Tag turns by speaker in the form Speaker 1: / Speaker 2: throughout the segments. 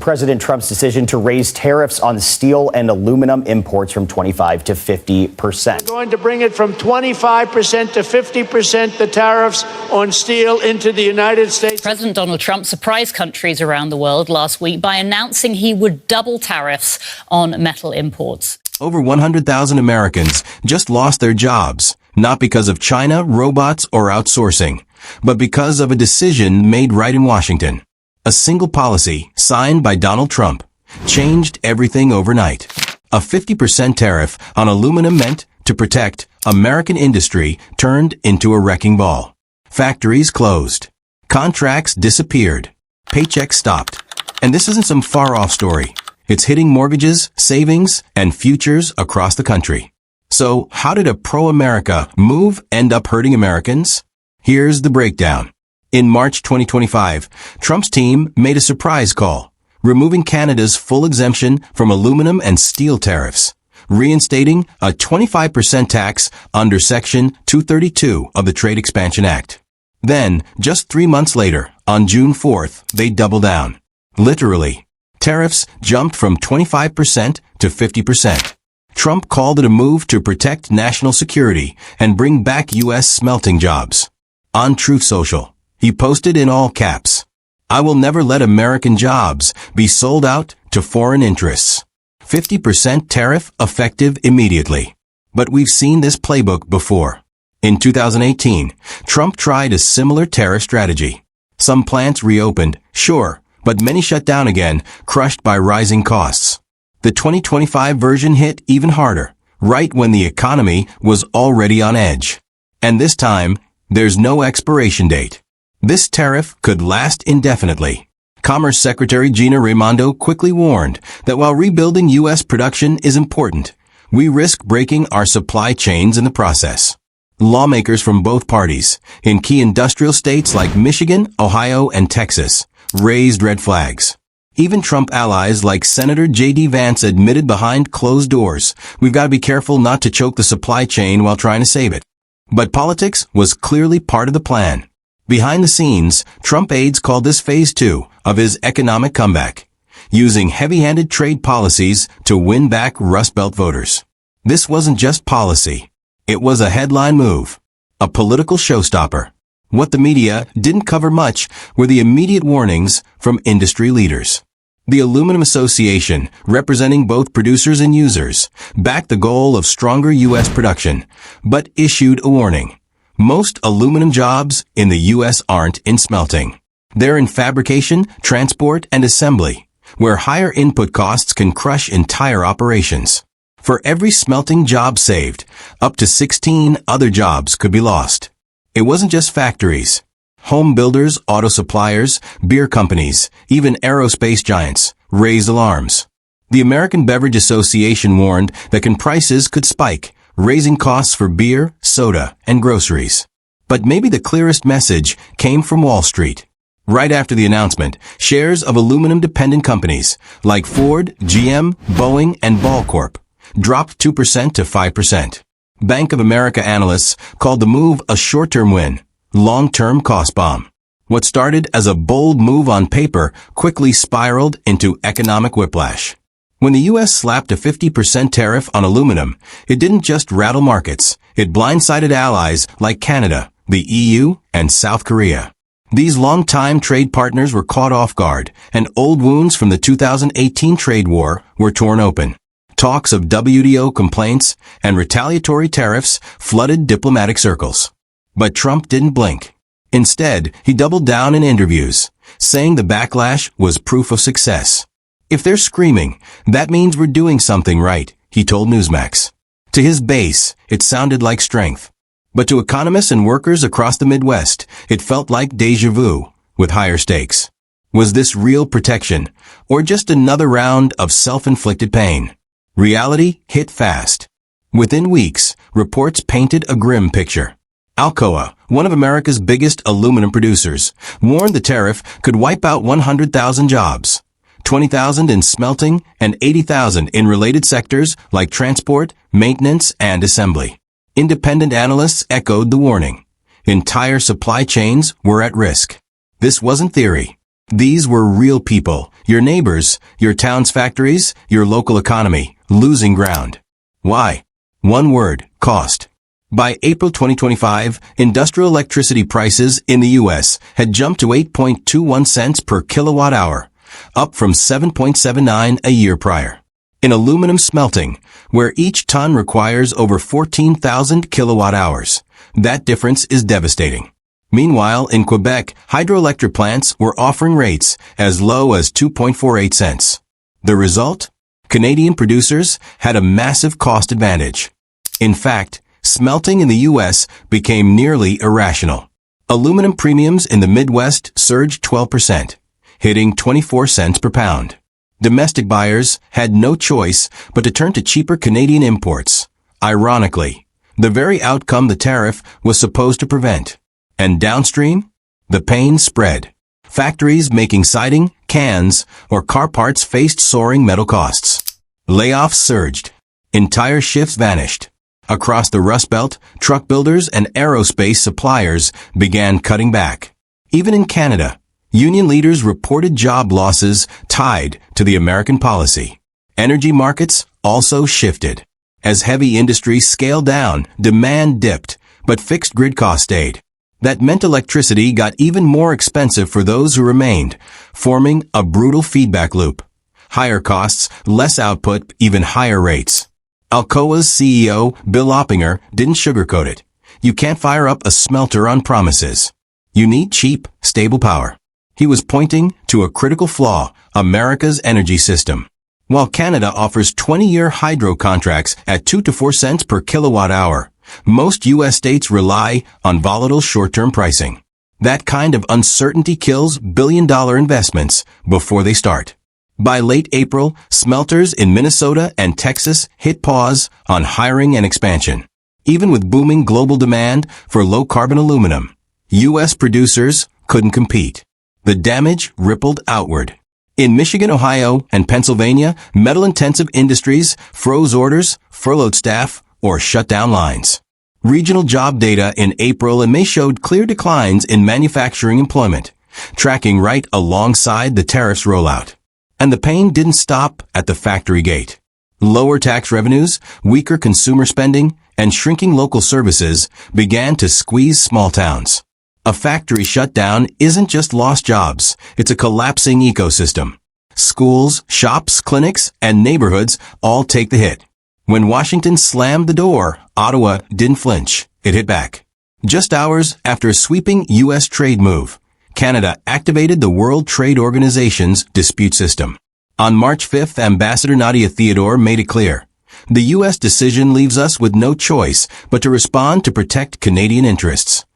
Speaker 1: President Trump's decision to raise tariffs on steel and aluminum imports from 25 to 50%.
Speaker 2: We're going to bring it from 25% to 50%, the tariffs on steel into the United States.
Speaker 3: President Donald Trump surprised countries around the world last week by announcing he would double tariffs on metal imports.
Speaker 4: Over 100,000 Americans just lost their jobs, not because of China, robots, or outsourcing, but because of a decision made right in Washington. A single policy, signed by Donald Trump, changed everything overnight. A 50% tariff on aluminum meant to protect American industry turned into a wrecking ball. Factories closed. Contracts disappeared. Paychecks stopped. And this isn't some far-off story. It's hitting mortgages, savings, and futures across the country. So, how did a pro-America move end up hurting Americans? Here's the breakdown. In March 2025, Trump's team made a surprise call, removing Canada's full exemption from aluminum and steel tariffs, reinstating a 25% tax under Section 232 of the Trade Expansion Act. Then, just 3 months later, on June 4th, they doubled down. Literally, tariffs jumped from 25% to 50%. Trump called it a move to protect national security and bring back U.S. smelting jobs. On Truth Social, he posted in all caps, "I will never let American jobs be sold out to foreign interests." 50% tariff effective immediately. But we've seen this playbook before. In 2018, Trump tried a similar tariff strategy. Some plants reopened, sure, but many shut down again, crushed by rising costs. The 2025 version hit even harder, right when the economy was already on edge. And this time, there's no expiration date. This tariff could last indefinitely. Commerce Secretary Gina Raimondo quickly warned that while rebuilding U.S. production is important, we risk breaking our supply chains in the process. Lawmakers from both parties, in key industrial states like Michigan, Ohio, and Texas, raised red flags. Even Trump allies like Senator J.D. Vance admitted behind closed doors, "We've got to be careful not to choke the supply chain while trying to save it." But politics was clearly part of the plan. Behind the scenes, Trump aides called this phase 2 of his economic comeback, using heavy-handed trade policies to win back Rust Belt voters. This wasn't just policy. It was a headline move, a political showstopper. What the media didn't cover much were the immediate warnings from industry leaders. The Aluminum Association, representing both producers and users, backed the goal of stronger U.S. production, but issued a warning. Most aluminum jobs in the U.S. aren't in smelting. They're in fabrication, transport, and assembly, where higher input costs can crush entire operations. For every smelting job saved, up to 16 other jobs could be lost. It wasn't just factories. Home builders, auto suppliers, beer companies, even aerospace giants raised alarms. The American Beverage Association warned that prices could spike, raising costs for beer, soda, and groceries. But maybe the clearest message came from Wall Street. Right after the announcement, shares of aluminum-dependent companies like Ford, GM, Boeing, and Ball Corp dropped 2% to 5%. Bank of America analysts called the move a short-term win, long-term cost bomb. What started as a bold move on paper quickly spiraled into economic whiplash. When the U.S. slapped a 50% tariff on aluminum, it didn't just rattle markets, it blindsided allies like Canada, the EU, and South Korea. These long-time trade partners were caught off guard, and old wounds from the 2018 trade war were torn open. Talks of WTO complaints and retaliatory tariffs flooded diplomatic circles. But Trump didn't blink. Instead, he doubled down in interviews, saying the backlash was proof of success. "If they're screaming, that means we're doing something right," he told Newsmax. To his base, it sounded like strength. But to economists and workers across the Midwest, it felt like déjà vu, with higher stakes. Was this real protection, or just another round of self-inflicted pain? Reality hit fast. Within weeks, reports painted a grim picture. Alcoa, one of America's biggest aluminum producers, warned the tariff could wipe out 100,000 jobs. 20,000 in smelting and 80,000 in related sectors like transport, maintenance, and assembly. Independent analysts echoed the warning. Entire supply chains were at risk. This wasn't theory. These were real people, your neighbors, your town's factories, your local economy, losing ground. Why? One word, cost. By April 2025, industrial electricity prices in the U.S. had jumped to 8.21 cents per kilowatt hour, up from 7.79 a year prior. In aluminum smelting, where each ton requires over 14,000 kilowatt hours, that difference is devastating. Meanwhile, in Quebec, hydroelectric plants were offering rates as low as 2.48 cents. The result? Canadian producers had a massive cost advantage. In fact, smelting in the U.S. became nearly irrational. Aluminum premiums in the Midwest surged 12%, hitting 24 cents per pound. Domestic buyers had no choice but to turn to cheaper Canadian imports. Ironically, the very outcome the tariff was supposed to prevent. And downstream, the pain spread. Factories making siding, cans, or car parts faced soaring metal costs. Layoffs surged. Entire shifts vanished. Across the Rust Belt, truck builders and aerospace suppliers began cutting back. Even in Canada, union leaders reported job losses tied to the American policy. Energy markets also shifted. As heavy industry scaled down, demand dipped, but fixed grid costs stayed. That meant electricity got even more expensive for those who remained, forming a brutal feedback loop. Higher costs, less output, even higher rates. Alcoa's CEO, Bill Oppinger, didn't sugarcoat it. You can't fire up a smelter on promises. You need cheap, stable power. He was pointing to a critical flaw, America's energy system. While Canada offers 20-year hydro contracts at 2 to 4 cents per kilowatt hour, most U.S. states rely on volatile short-term pricing. That kind of uncertainty kills billion-dollar investments before they start. By late April, smelters in Minnesota and Texas hit pause on hiring and expansion. Even with booming global demand for low-carbon aluminum, U.S. producers couldn't compete. The damage rippled outward. In Michigan, Ohio, and Pennsylvania, metal-intensive industries froze orders, furloughed staff, or shut down lines. Regional job data in April and May showed clear declines in manufacturing employment, tracking right alongside the tariffs rollout. And the pain didn't stop at the factory gate. Lower tax revenues, weaker consumer spending, and shrinking local services began to squeeze small towns. A factory shutdown isn't just lost jobs, it's a collapsing ecosystem. Schools, shops, clinics, and neighborhoods all take the hit. When Washington slammed the door, Ottawa didn't flinch. It hit back. Just hours after a sweeping U.S. trade move, Canada activated the World Trade Organization's dispute system. On March 5th, Ambassador Nadia Theodore made it clear. The U.S. decision leaves us with no choice but to respond to protect Canadian interests.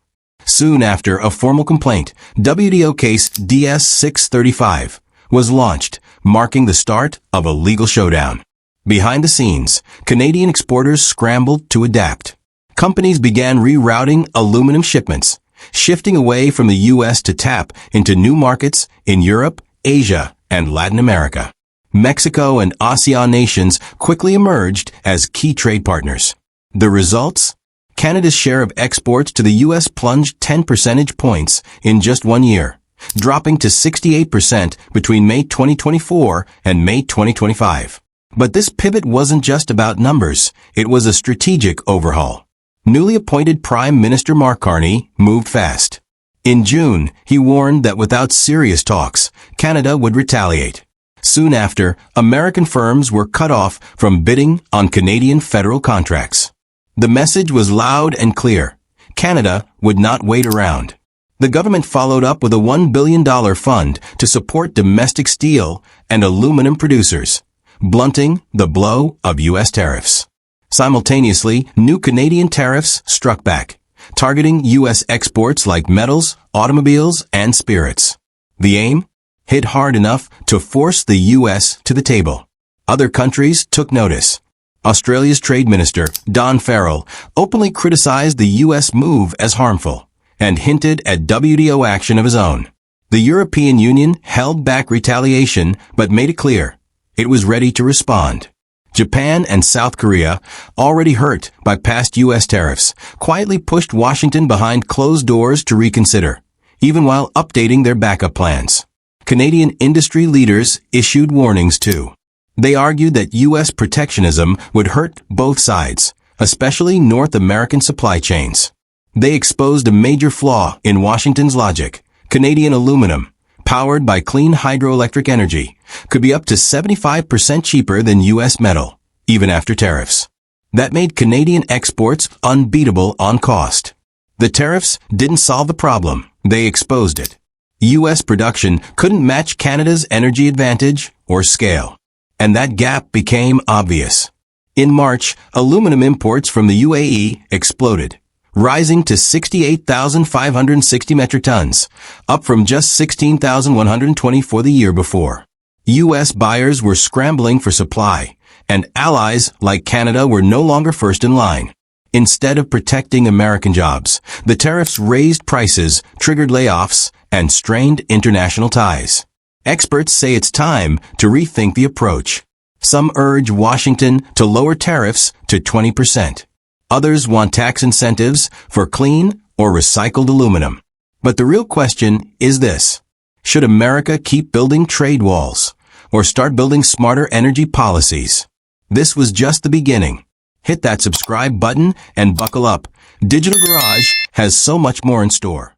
Speaker 4: Soon after, a formal complaint, WTO case DS-635, was launched, marking the start of a legal showdown. Behind the scenes, Canadian exporters scrambled to adapt. Companies began rerouting aluminum shipments, shifting away from the U.S. to tap into new markets in Europe, Asia, and Latin America. Mexico and ASEAN nations quickly emerged as key trade partners. The results? Canada's share of exports to the U.S. plunged 10 percentage points in just 1 year, dropping to 68% between May 2024 and May 2025. But this pivot wasn't just about numbers. It was a strategic overhaul. Newly appointed Prime Minister Mark Carney moved fast. In June, he warned that without serious talks, Canada would retaliate. Soon after, American firms were cut off from bidding on Canadian federal contracts. The message was loud and clear. Canada would not wait around. The government followed up with a $1 billion fund to support domestic steel and aluminum producers, blunting the blow of U.S. tariffs. Simultaneously, new Canadian tariffs struck back, targeting U.S. exports like metals, automobiles, and spirits. The aim? Hit hard enough to force the U.S. to the table. Other countries took notice. Australia's Trade Minister, Don Farrell, openly criticized the U.S. move as harmful and hinted at WTO action of his own. The European Union held back retaliation but made it clear it was ready to respond. Japan and South Korea, already hurt by past U.S. tariffs, quietly pushed Washington behind closed doors to reconsider, even while updating their backup plans. Canadian industry leaders issued warnings too. They argued that U.S. protectionism would hurt both sides, especially North American supply chains. They exposed a major flaw in Washington's logic. Canadian aluminum, powered by clean hydroelectric energy, could be up to 75% cheaper than U.S. metal, even after tariffs. That made Canadian exports unbeatable on cost. The tariffs didn't solve the problem, they exposed it. U.S. production couldn't match Canada's energy advantage or scale. And that gap became obvious. In March, aluminum imports from the UAE exploded, rising to 68,560 metric tons, up from just 16,120 for the year before. U.S. buyers were scrambling for supply, and allies like Canada were no longer first in line. Instead of protecting American jobs, the tariffs raised prices, triggered layoffs, and strained international ties. Experts say it's time to rethink the approach. Some urge Washington to lower tariffs to 20%. Others want tax incentives for clean or recycled aluminum. But the real question is this: should America keep building trade walls or start building smarter energy policies? This was just the beginning. Hit that subscribe button and buckle up. Digital Garage has so much more in store.